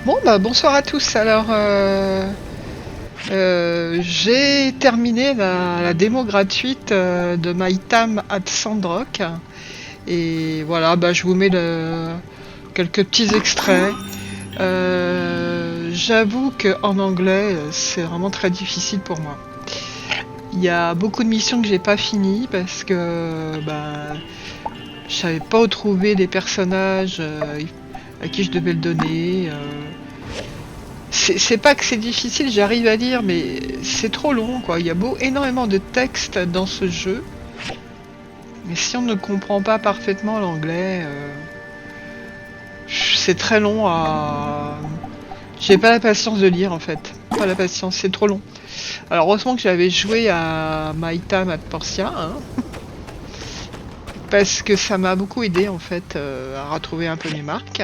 Bon, bah bonsoir à tous. Alors, j'ai terminé la démo gratuite de My Time at Sandrock. Et voilà, bah, je vous mets quelques petits extraits. J'avoue qu'en anglais, c'est vraiment très difficile pour moi. Il y a beaucoup de missions que j'ai pas finies parce que bah, je savais pas où trouver des personnages à qui je devais le donner. C'est pas que c'est difficile, j'arrive à lire, mais c'est trop long, quoi. Il y a énormément de texte dans ce jeu. Mais si on ne comprend pas parfaitement l'anglais, c'est très long à... J'ai pas la patience de lire, en fait. Pas la patience, c'est trop long. Alors, heureusement que j'avais joué à My Time at Portia, hein, parce que ça m'a beaucoup aidé, en fait, à retrouver un peu mes marques.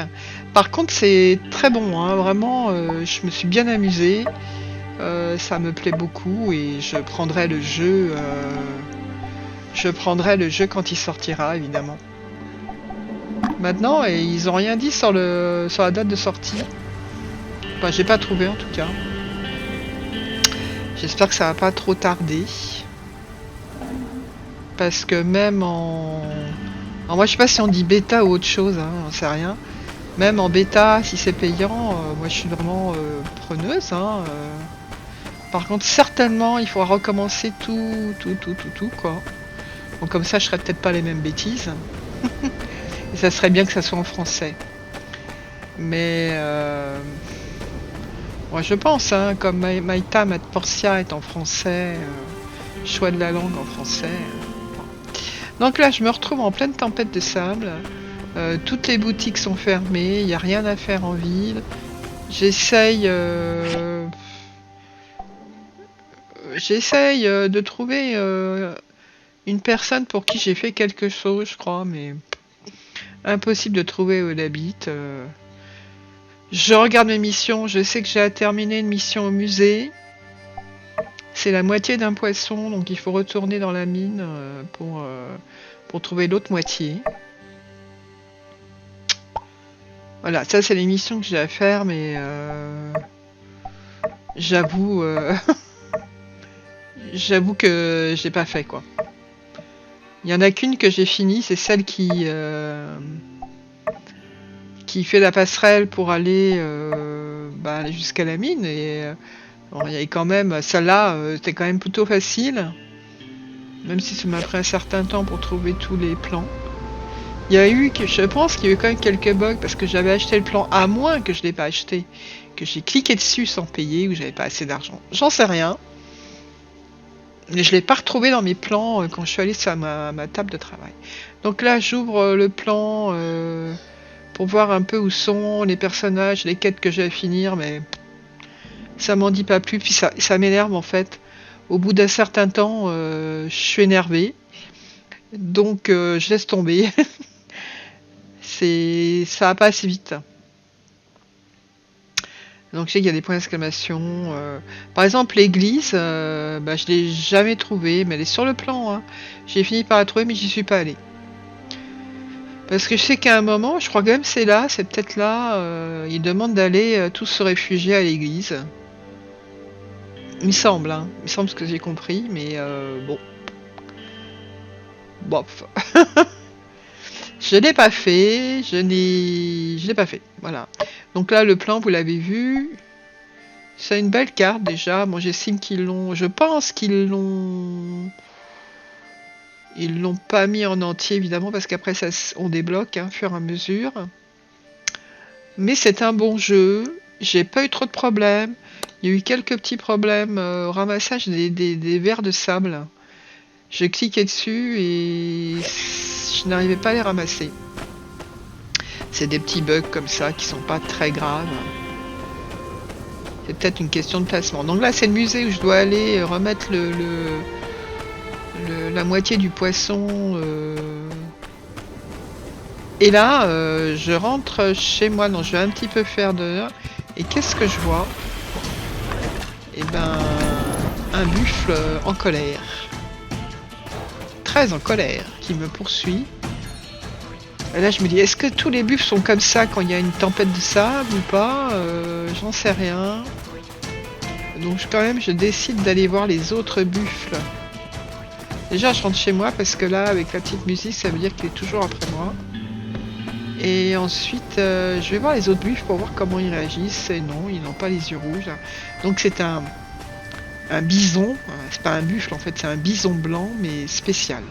Par contre, c'est très bon, hein, vraiment, je me suis bien amusée. Ça me plaît beaucoup et je prendrai le jeu quand il sortira, évidemment. Maintenant, et ils ont rien dit sur la date de sortie. Enfin, j'ai pas trouvé en tout cas. J'espère que ça va pas trop tarder. Parce que même en... Alors moi je sais pas si on dit bêta ou autre chose, hein, on sait rien. Même en bêta, si c'est payant, moi je suis vraiment preneuse. Hein, Par contre, certainement, il faudra recommencer tout, quoi. Donc comme ça, je ferai peut-être pas les mêmes bêtises. Et ça serait bien que ça soit en français. Mais moi je pense, hein, comme My Time at Portia est en français, choix de la langue en français. Donc là, je me retrouve en pleine tempête de sable. Toutes les boutiques sont fermées, il n'y a rien à faire en ville. J'essaye de trouver une personne pour qui j'ai fait quelque chose, je crois, mais impossible de trouver où elle habite. Je regarde mes missions, je sais que j'ai à terminer une mission au musée. C'est la moitié d'un poisson, donc il faut retourner dans la mine pour trouver l'autre moitié. Voilà, ça c'est les missions que j'ai à faire, mais j'avoue j'avoue que j'ai pas fait, quoi. Il y en a qu'une que j'ai finie, c'est celle qui fait la passerelle pour aller jusqu'à la mine. Et bon, il y avait quand même celle-là, c'était quand même plutôt facile, même si ça m'a pris un certain temps pour trouver tous les plans. Je pense qu'il y a eu quand même quelques bugs parce que j'avais acheté le plan, à moins que je l'ai pas acheté, que j'ai cliqué dessus sans payer ou j'avais pas assez d'argent. J'en sais rien. Mais je l'ai pas retrouvé dans mes plans quand je suis allée sur ma table de travail. Donc là, j'ouvre le plan pour voir un peu où sont les personnages, les quêtes que j'ai à finir, mais ça m'en dit pas plus. Puis ça m'énerve en fait. Au bout d'un certain temps, je suis énervée. Donc je laisse tomber. Ça va pas assez vite. Donc je sais qu'il y a des points d'exclamation. Par exemple, l'église, je l'ai jamais trouvée, mais elle est sur le plan. Hein. J'ai fini par la trouver, mais j'y suis pas allée. Parce que je sais qu'à un moment, je crois que même c'est peut-être là, ils demandent d'aller tous se réfugier à l'église. Il me semble, hein. Il me semble ce que j'ai compris, mais bon. Bof. Je l'ai pas fait, je l'ai pas fait, voilà. Donc là, le plan, vous l'avez vu. C'est une belle carte déjà. Moi, j'estime je pense qu'ils l'ont... Ils l'ont pas mis en entier, évidemment, parce qu'après, on débloque, hein, au fur et à mesure. Mais c'est un bon jeu. J'ai pas eu trop de problèmes. Il y a eu quelques petits problèmes au ramassage des verres de sable. Je cliquais dessus et je n'arrivais pas à les ramasser. C'est des petits bugs comme ça qui sont pas très graves. C'est peut-être une question de placement. Donc là, c'est le musée où je dois aller remettre la moitié du poisson. Et là, je rentre chez moi. Donc je vais un petit peu faire dehors. Et qu'est-ce que je vois? Eh ben, un buffle en colère. Très en colère, qui me poursuit. Et là je me dis, est-ce que tous les buffles sont comme ça quand il y a une tempête de sable ou pas? J'en sais rien. Donc quand même je décide d'aller voir les autres buffles. Déjà je rentre chez moi parce que là avec la petite musique ça veut dire qu'il est toujours après moi. Et ensuite je vais voir les autres buffles pour voir comment ils réagissent. Et non, ils n'ont pas les yeux rouges. Donc c'est un bison. C'est pas un buffle en fait, c'est un bison blanc mais spécial.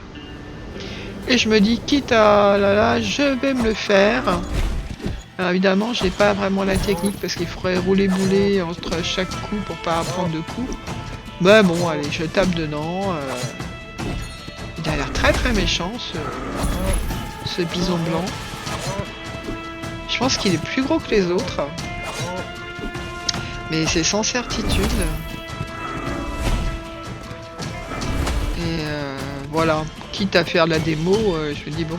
Et je me dis, quitte à là, je vais me le faire. Alors évidemment, j'ai pas vraiment la technique parce qu'il faudrait rouler bouler entre chaque coup pour pas prendre de coups. Mais bon, allez, je tape dedans. Il a l'air très méchant ce bison blanc. Je pense qu'il est plus gros que les autres. Mais c'est sans certitude. Et voilà. Quitte à faire la démo, je me dis bon,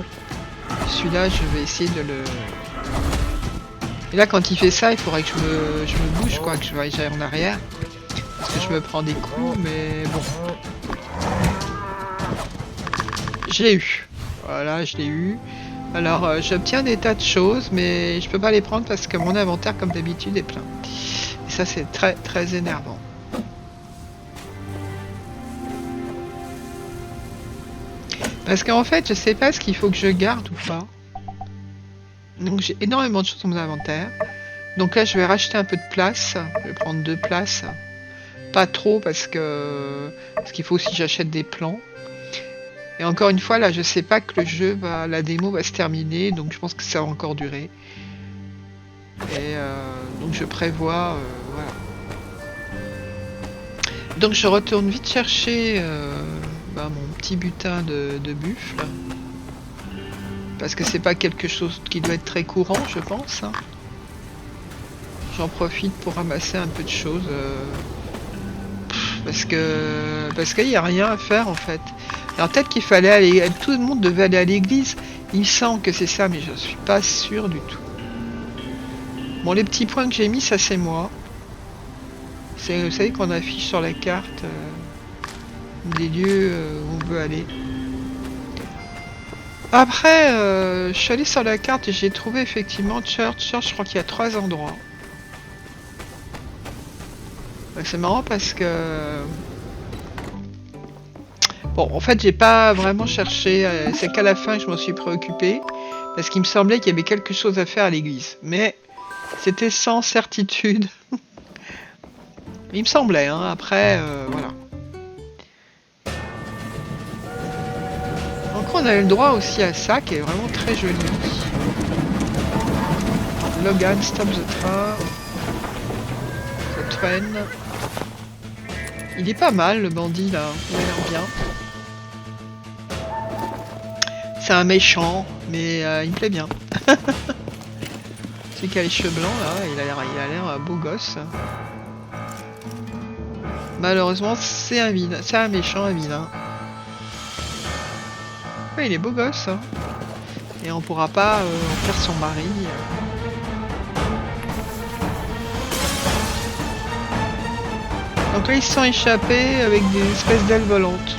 celui-là je vais essayer de le... Et là quand il fait ça, il faudrait que je me bouge quoi, que j'aille en arrière. Parce que je me prends des coups, mais bon. Je l'ai eu. Voilà, je l'ai eu. Alors j'obtiens des tas de choses, mais je peux pas les prendre parce que mon inventaire comme d'habitude est plein. Et ça c'est très énervant. Parce qu'en fait, je sais pas ce qu'il faut que je garde ou pas. Donc j'ai énormément de choses dans mon inventaire. Donc là, je vais racheter un peu de place. Je vais prendre 2 places. Pas trop parce qu'il faut aussi que j'achète des plans. Et encore une fois, là, je sais pas que le jeu la démo va se terminer. Donc je pense que ça va encore durer. Et donc je prévois... voilà. Donc je retourne vite chercher... mon petit butin de buffle. Parce que c'est pas quelque chose qui doit être très courant, je pense. Hein. J'en profite pour ramasser un peu de choses. Parce qu'il n'y a rien à faire en fait. Alors peut-être qu'il fallait aller... Tout le monde devait aller à l'église. Il me semble que c'est ça, mais je suis pas sûr du tout. Bon, les petits points que j'ai mis, ça c'est moi. Vous savez qu'on affiche sur la carte... des lieux où on veut aller. Après, je suis allé sur la carte et j'ai trouvé effectivement Church. Je crois qu'il y a 3 endroits. C'est marrant parce que... Bon, en fait, j'ai pas vraiment cherché. C'est qu'à la fin que je m'en suis préoccupé. Parce qu'il me semblait qu'il y avait quelque chose à faire à l'église. Mais c'était sans certitude. Il me semblait, hein. Après, voilà. On a eu le droit aussi à ça qui est vraiment très joli. Logan, stop the train. The train. Il est pas mal le bandit là, il a l'air bien. C'est un méchant, mais il me plaît bien. Celui qui a les cheveux blancs là, il a l'air beau gosse. Malheureusement c'est un vilain, c'est un méchant, un vilain. Ouais, il est beau gosse, hein. Et on pourra pas en faire son mari. Donc là, ils se sont échappés avec des espèces d'ailes volantes.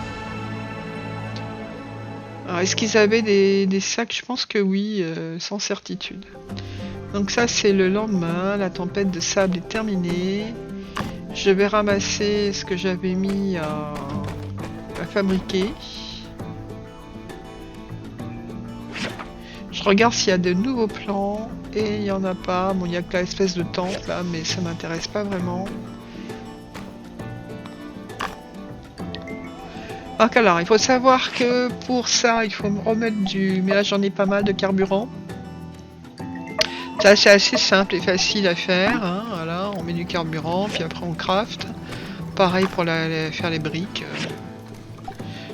Alors, est-ce qu'ils avaient des sacs? Je pense que oui, sans certitude. Donc ça, c'est le lendemain. La tempête de sable est terminée. Je vais ramasser ce que j'avais mis à fabriquer. Je regarde s'il y a de nouveaux plans et il n'y en a pas. Bon, il y a que l'espèce de tente là, mais ça m'intéresse pas vraiment. Donc alors, il faut savoir que pour ça, il faut me remettre du... Mais là, j'en ai pas mal de carburant. Ça, c'est assez simple et facile à faire. Hein. Voilà, on met du carburant, puis après on craft. Pareil pour faire les briques.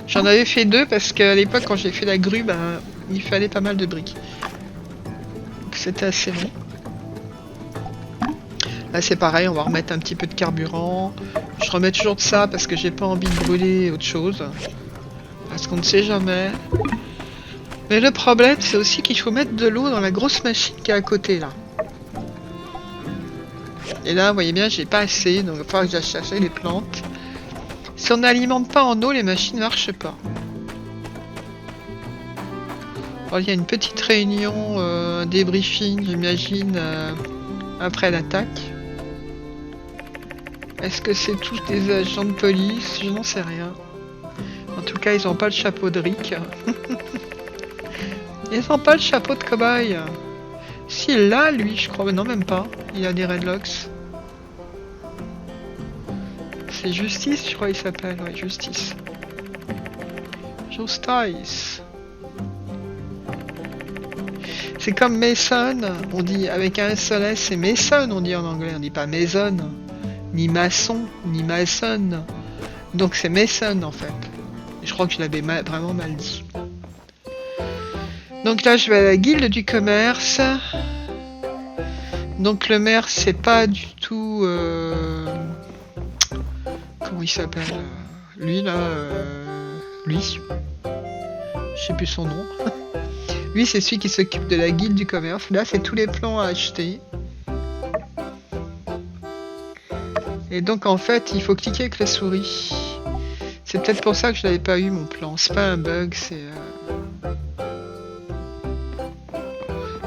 J'en avais fait 2 parce qu'à l'époque, quand j'ai fait la grue, ben... il fallait pas mal de briques. C'était assez long. Là c'est pareil, on va remettre un petit peu de carburant. Je remets toujours de ça parce que j'ai pas envie de brûler autre chose. Parce qu'on ne sait jamais. Mais le problème c'est aussi qu'il faut mettre de l'eau dans la grosse machine qui est à côté là. Et là vous voyez bien j'ai pas assez, donc il va falloir que j'aille chercher les plantes. Si on n'alimente pas en eau, les machines ne marchent pas. Alors, il y a une petite réunion, un débriefing, j'imagine, après l'attaque. Est-ce que c'est tous des agents de police? Je n'en sais rien. En tout cas, ils n'ont pas le chapeau de Rick. Ils n'ont pas le chapeau de cobaye. Si, là, lui, je crois. Mais non, même pas. Il a des redlocks. C'est Justice, je crois il s'appelle. Ouais, Justice. Justice. C'est comme Mason. On dit avec un seul S, c'est Mason, on dit en anglais. On dit pas Mason. Ni maçon, ni mason. Donc c'est Mason en fait. Et je crois que je l'avais vraiment mal dit. Donc là je vais à la guilde du commerce. Donc le maire c'est pas du tout... Comment il s'appelle lui là lui. Je sais plus son nom. Lui c'est celui qui s'occupe de la guilde du commerce. Là c'est tous les plans à acheter. Et donc en fait, il faut cliquer avec la souris. C'est peut-être pour ça que je l'avais pas eu mon plan. C'est pas un bug, c'est...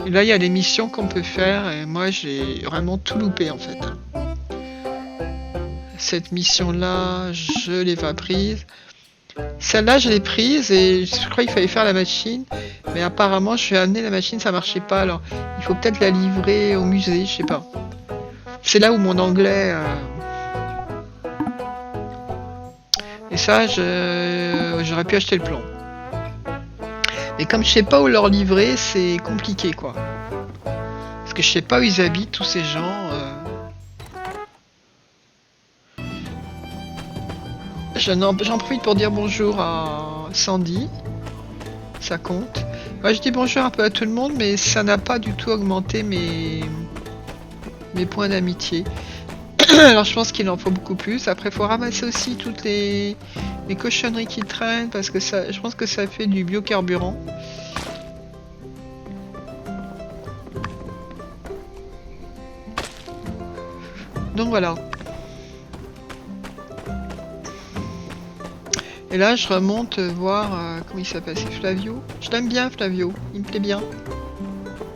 Et là, il y a les missions qu'on peut faire et moi, j'ai vraiment tout loupé en fait. Cette mission-là, je l'ai pas prise. Celle-là, je l'ai prise et je crois qu'il fallait faire la machine. Mais apparemment, je suis amené la machine, ça marchait pas. Alors, il faut peut-être la livrer au musée, je sais pas. C'est là où mon anglais... Et ça, j'aurais pu acheter le plan. Mais comme je sais pas où leur livrer, c'est compliqué quoi. Parce que je sais pas où ils habitent tous ces gens. J'en profite pour dire bonjour à Sandy. Ça compte. Moi je dis bonjour un peu à tout le monde, mais ça n'a pas du tout augmenté mes points d'amitié. Alors je pense qu'il en faut beaucoup plus. Après il faut ramasser aussi toutes les cochonneries qui traînent parce que ça, je pense que ça fait du biocarburant. Donc voilà. Et là je remonte voir comment il s'appelle, c'est Flavio. Je l'aime bien Flavio, il me plaît bien.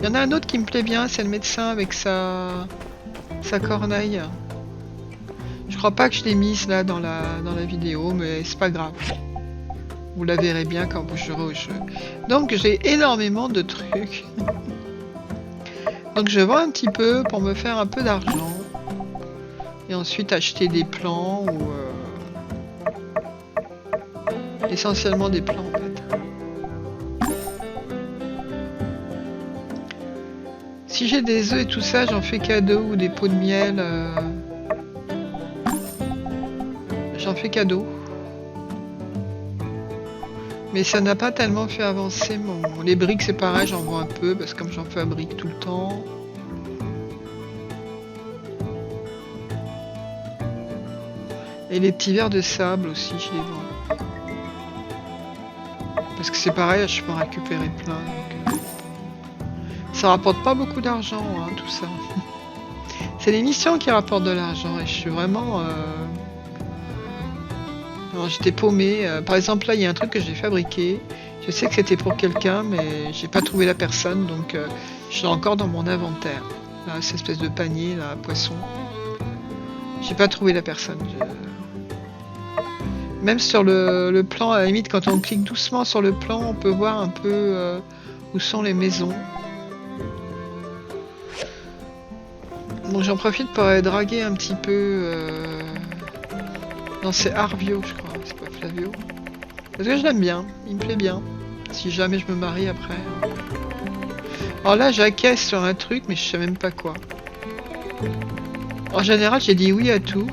Il y en a un autre qui me plaît bien, c'est le médecin avec sa corneille. Je crois pas que je l'ai mise là dans la vidéo, mais c'est pas grave. Vous la verrez bien quand vous jouerez au jeu. Donc j'ai énormément de trucs. Donc je vends un petit peu pour me faire un peu d'argent. Et ensuite acheter des plans ou... essentiellement des plans en fait. Si j'ai des œufs et tout ça, j'en fais cadeau ou des pots de miel. J'en fais cadeau. Mais ça n'a pas tellement fait avancer mon... Les briques c'est pareil, j'en vends un peu parce que comme j'en fabrique tout le temps. Et les petits verres de sable aussi, je les vends. Parce que c'est pareil, je peux en récupérer plein. Donc, ça rapporte pas beaucoup d'argent, hein, tout ça. C'est les missions qui rapportent de l'argent et je suis vraiment... Alors, j'étais paumé. Par exemple, là, il y a un truc que j'ai fabriqué. Je sais que c'était pour quelqu'un, mais j'ai pas trouvé la personne, donc je l'ai encore dans mon inventaire. Là, cette espèce de panier, là, poisson. J'ai pas trouvé la personne. Même sur le plan, à la limite, quand on clique doucement sur le plan, on peut voir un peu où sont les maisons. Bon, j'en profite pour aller draguer un petit peu... Non, c'est Arvio, je crois, c'est pas Flavio. Parce que je l'aime bien, il me plaît bien. Si jamais je me marie après. Alors là, j'acquiesce sur un truc, mais je sais même pas quoi. En général, j'ai dit oui à tout.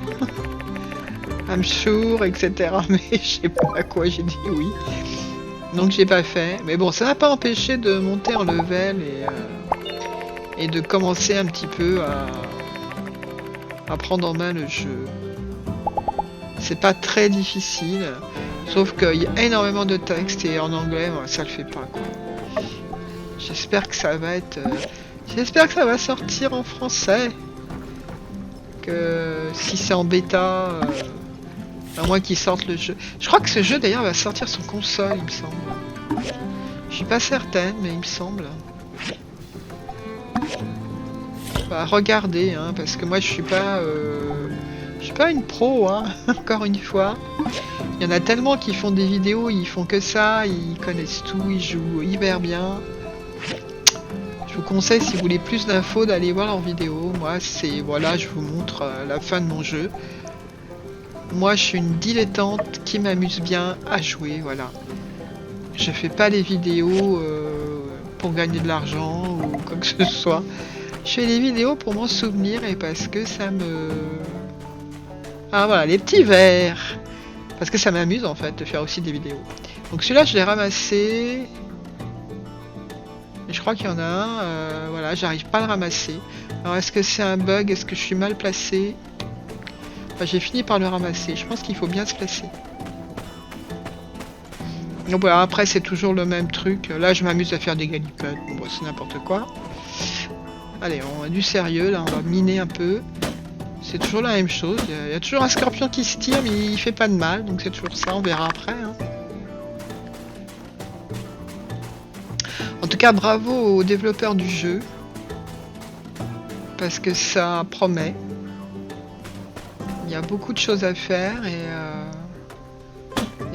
I'm sure, etc. Mais je sais pas à quoi j'ai dit oui. Donc j'ai pas fait. Mais bon, ça n'a pas empêché de monter en level et de commencer un petit peu à prendre en main le jeu. C'est pas très difficile. Sauf qu'il y a énormément de texte et en anglais, ça le fait pas quoi. J'espère que ça va être... J'espère que ça va sortir en français. Que si c'est en bêta... à moins qu'ils sortent le jeu. Je crois que ce jeu d'ailleurs va sortir sur console, il me semble. Je suis pas certaine, mais il me semble. Bah, regardez, hein, parce que moi je suis pas une pro, hein, encore une fois. Il y en a tellement qui font des vidéos, ils font que ça, ils connaissent tout, ils jouent hyper bien. Je vous conseille, si vous voulez plus d'infos, d'aller voir leurs vidéos. Moi, c'est, voilà, je vous montre la fin de mon jeu. Moi, je suis une dilettante qui m'amuse bien à jouer, voilà. Je fais pas les vidéos pour gagner de l'argent ou quoi que ce soit. Je fais les vidéos pour m'en souvenir et parce que ça me... Ah voilà, les petits verres. Parce que ça m'amuse en fait de faire aussi des vidéos. Donc celui-là, je l'ai ramassé. Et je crois qu'il y en a un. Voilà, j'arrive pas à le ramasser. Alors est-ce que c'est un bug? Est-ce que je suis mal placé? Enfin, j'ai fini par le ramasser. Je pense qu'il faut bien se placer. Donc voilà, après c'est toujours le même truc. Là, je m'amuse à faire des galipettes. Bon, c'est n'importe quoi. Allez, on a du sérieux là, on va miner un peu. C'est toujours la même chose. Il y a toujours un scorpion qui se tire, mais il fait pas de mal. Donc c'est toujours ça, on verra après. Hein. En tout cas, bravo aux développeurs du jeu. Parce que ça promet. Il y a beaucoup de choses à faire et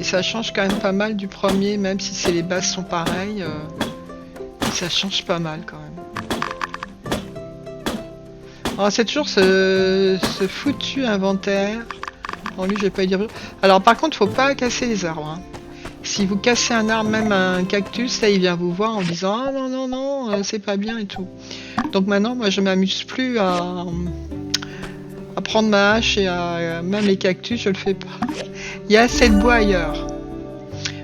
ça change quand même pas mal du premier, même si les bases sont pareilles. Ça change pas mal quand même. Alors c'est toujours ce foutu inventaire. Bon lui je vais pas y dire. Alors par contre faut pas casser les arbres. Hein. Si vous cassez un arbre, même un cactus, là il vient vous voir en disant ah non non non c'est pas bien et tout. Donc maintenant moi je m'amuse plus à prendre ma hache et même les cactus je le fais pas. Il y a assez de bois ailleurs.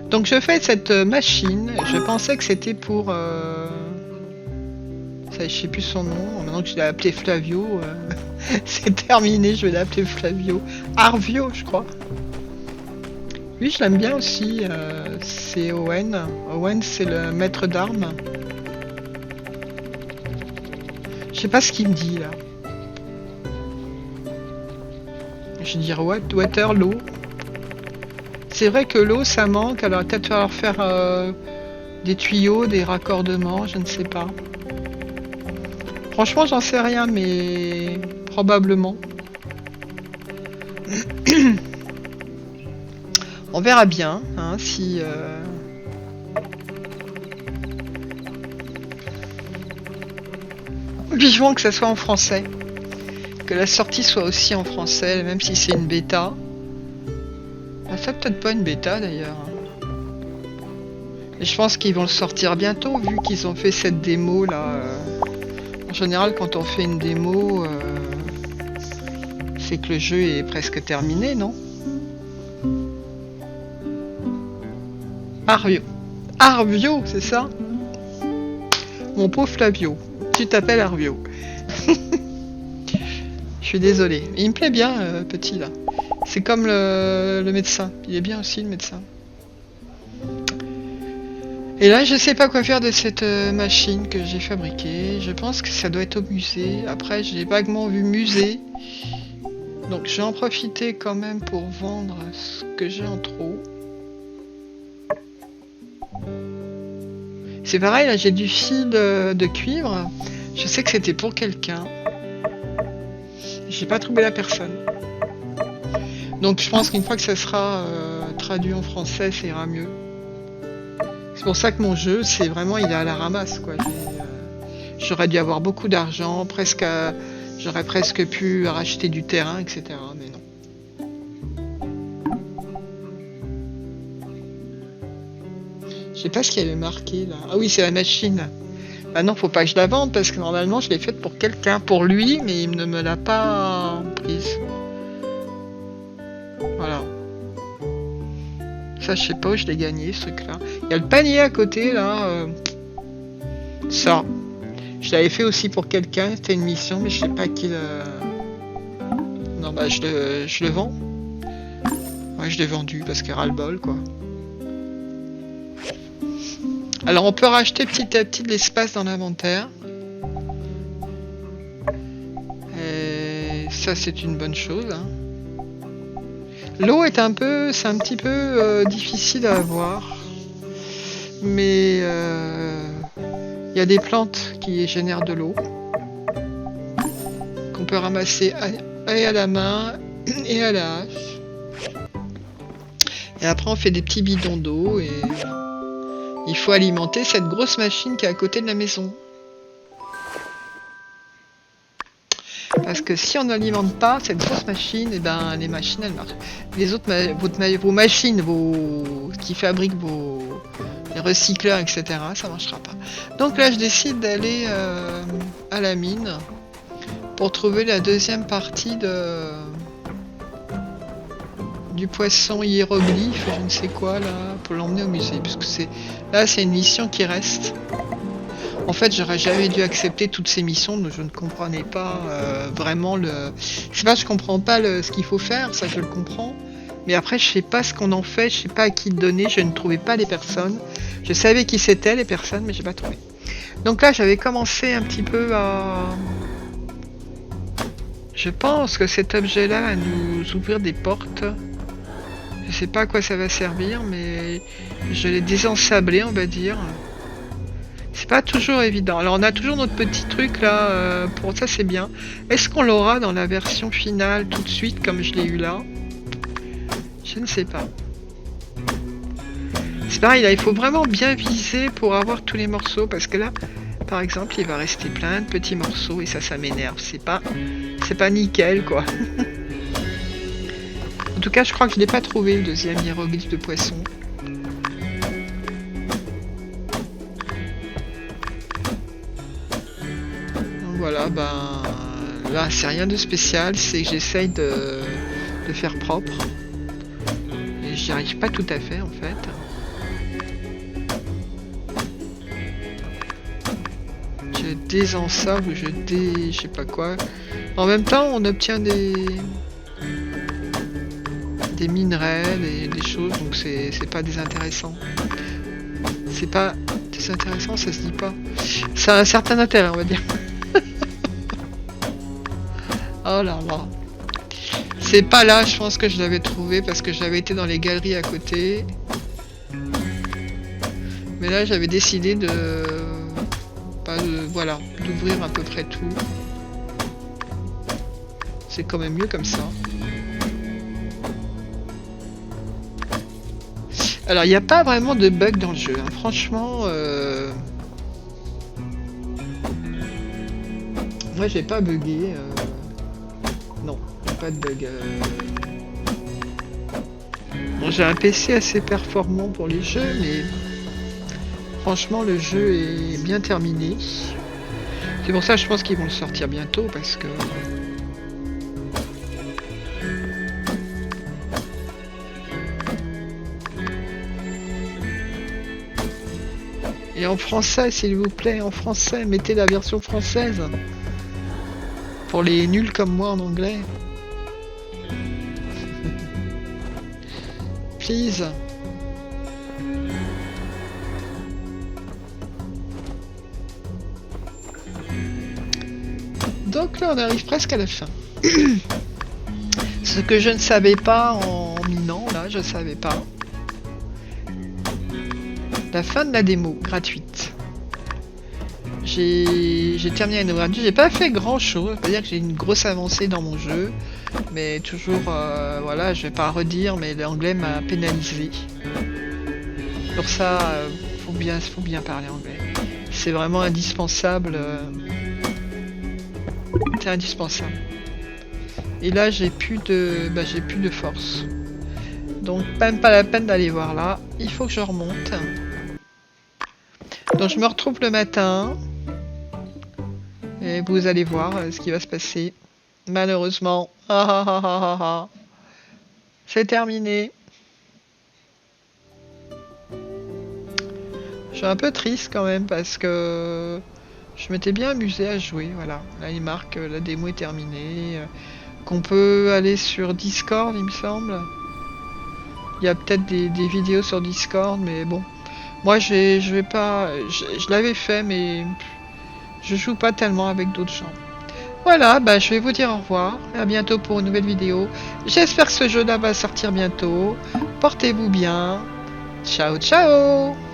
Donc je fais cette machine. Je pensais que c'était pour je sais plus son nom, maintenant que je l'ai appelé Flavio, c'est terminé, je vais l'appeler Flavio. Arvio, je crois. Lui, je l'aime bien aussi, c'est Owen. Owen, c'est le maître d'armes. Je sais pas ce qu'il me dit, là. Je vais dire water, l'eau. C'est vrai que l'eau, ça manque, alors peut-être falloir faire des tuyaux, des raccordements, je ne sais pas. Franchement, j'en sais rien, mais probablement. On verra bien, hein, si... Vivement que ça soit en français. Que la sortie soit aussi en français, même si c'est une bêta. Ça peut-être pas une bêta, d'ailleurs. Et je pense qu'ils vont le sortir bientôt, vu qu'ils ont fait cette démo, là... En général, quand on fait une démo, c'est que le jeu est presque terminé, non? Arvio. Arvio, c'est ça? Mon pauvre Flavio. Tu t'appelles Arvio. Je suis désolé. Il me plaît bien, petit, là. C'est comme le médecin. Il est bien aussi, le médecin. Et là, je sais pas quoi faire de cette machine que j'ai fabriquée. Je pense que ça doit être au musée. Après, j'ai vaguement vu musée. Donc, je vais en profiter quand même pour vendre ce que j'ai en trop. C'est pareil, là, j'ai du fil de cuivre. Je sais que c'était pour quelqu'un. J'ai pas trouvé la personne. Donc, je pense qu'une fois que ça sera traduit en français, ça ira mieux. C'est pour ça que mon jeu, c'est vraiment, il est à la ramasse, quoi. J'aurais dû avoir beaucoup d'argent, j'aurais presque pu racheter du terrain, etc. Mais non. Je sais pas ce qu'il y avait marqué, là. Ah oui, c'est la machine. Bah non, faut pas que je la vende, parce que normalement, je l'ai faite pour quelqu'un, pour lui, mais il ne me l'a pas prise. Voilà. Ça, je sais pas où je l'ai gagné, ce truc-là. Il y a le panier à côté, là. Ça. Je l'avais fait aussi pour quelqu'un. C'était une mission, mais je sais pas qui le... Non, bah, je le vends. Ouais, je l'ai vendu, parce qu'il y aura le bol, quoi. Alors, on peut racheter petit à petit de l'espace dans l'inventaire. Et ça, c'est une bonne chose, hein. L'eau est c'est un petit peu difficile à avoir. Mais il y a des plantes qui génèrent de l'eau qu'on peut ramasser à la main et à la hache. Et après on fait des petits bidons d'eau et il faut alimenter cette grosse machine qui est à côté de la maison. Parce que si on n'alimente pas cette grosse machine, et ben les machines elles marchent. Les autres, vos machines, qui fabriquent les recycleurs, etc., ça marchera pas. Donc là je décide d'aller à la mine pour trouver la deuxième partie du poisson hiéroglyphe, je ne sais quoi là, pour l'emmener au musée, puisque c'est une mission qui reste. En fait, j'aurais jamais dû accepter toutes ces missions, donc je ne comprenais pas vraiment je sais pas, je comprends pas ce qu'il faut faire, ça je le comprends. Mais après, je sais pas ce qu'on en fait, je sais pas à qui le donner, je ne trouvais pas les personnes. Je savais qui c'était les personnes, mais j'ai pas trouvé. Donc là, j'avais commencé un petit peu à... Je pense que cet objet-là va nous ouvrir des portes. Je sais pas à quoi ça va servir, mais je l'ai désensablé, on va dire. C'est pas toujours évident. Alors on a toujours notre petit truc là, pour ça c'est bien. Est-ce qu'on l'aura dans la version finale tout de suite comme je l'ai eu là? Je ne sais pas. C'est pareil là, il faut vraiment bien viser pour avoir tous les morceaux parce que là, par exemple, il va rester plein de petits morceaux et ça m'énerve. C'est pas nickel quoi. En tout cas, je crois que je l'ai pas trouvé le deuxième hiéroglyphe de poisson. Voilà, ben là c'est rien de spécial, c'est que j'essaye de faire propre. Et j'y arrive pas tout à fait en fait. Je désensable ou je sais pas quoi. En même temps on obtient des minerais, des choses, donc c'est pas désintéressant. C'est pas désintéressant, ça se dit pas. Ça a un certain intérêt on va dire. Oh là là. C'est pas là, je pense que je l'avais trouvé parce que j'avais été dans les galeries à côté. Mais là, j'avais décidé voilà, d'ouvrir à peu près tout. C'est quand même mieux comme ça. Alors, il n'y a pas vraiment de bug dans le jeu. Hein. Franchement, moi, j'ai pas bugué. Non, pas de bug. Bon, j'ai un PC assez performant pour les jeux, mais franchement, le jeu est bien terminé. C'est pour ça que je pense qu'ils vont le sortir bientôt, parce que... Et en français, s'il vous plaît, en français, mettez la version française. Pour les nuls comme moi en anglais. Please. Donc là, on arrive presque à la fin. Ce que je ne savais pas en minant, là, je ne savais pas. La fin de la démo, gratuite. J'ai terminé une ouverture, j'ai pas fait grand chose, pas dire que j'ai une grosse avancée dans mon jeu, mais toujours, voilà, je vais pas redire, mais l'anglais m'a pénalisé. Pour ça, faut bien parler anglais. C'est vraiment indispensable. C'est indispensable. Et là, j'ai plus de force. Donc, même pas la peine d'aller voir là. Il faut que je remonte. Donc, je me retrouve le matin. Et vous allez voir ce qui va se passer. Malheureusement. C'est terminé. Je suis un peu triste quand même parce que je m'étais bien amusé à jouer. Voilà. Là, il marque la démo est terminée. Qu'on peut aller sur Discord, il me semble. Il y a peut-être des vidéos sur Discord, mais bon. Moi, je vais pas... Je l'avais fait, mais je joue pas tellement avec d'autres gens. Voilà, bah, je vais vous dire au revoir. À bientôt pour une nouvelle vidéo. J'espère que ce jeu-là va sortir bientôt. Portez-vous bien. Ciao, ciao!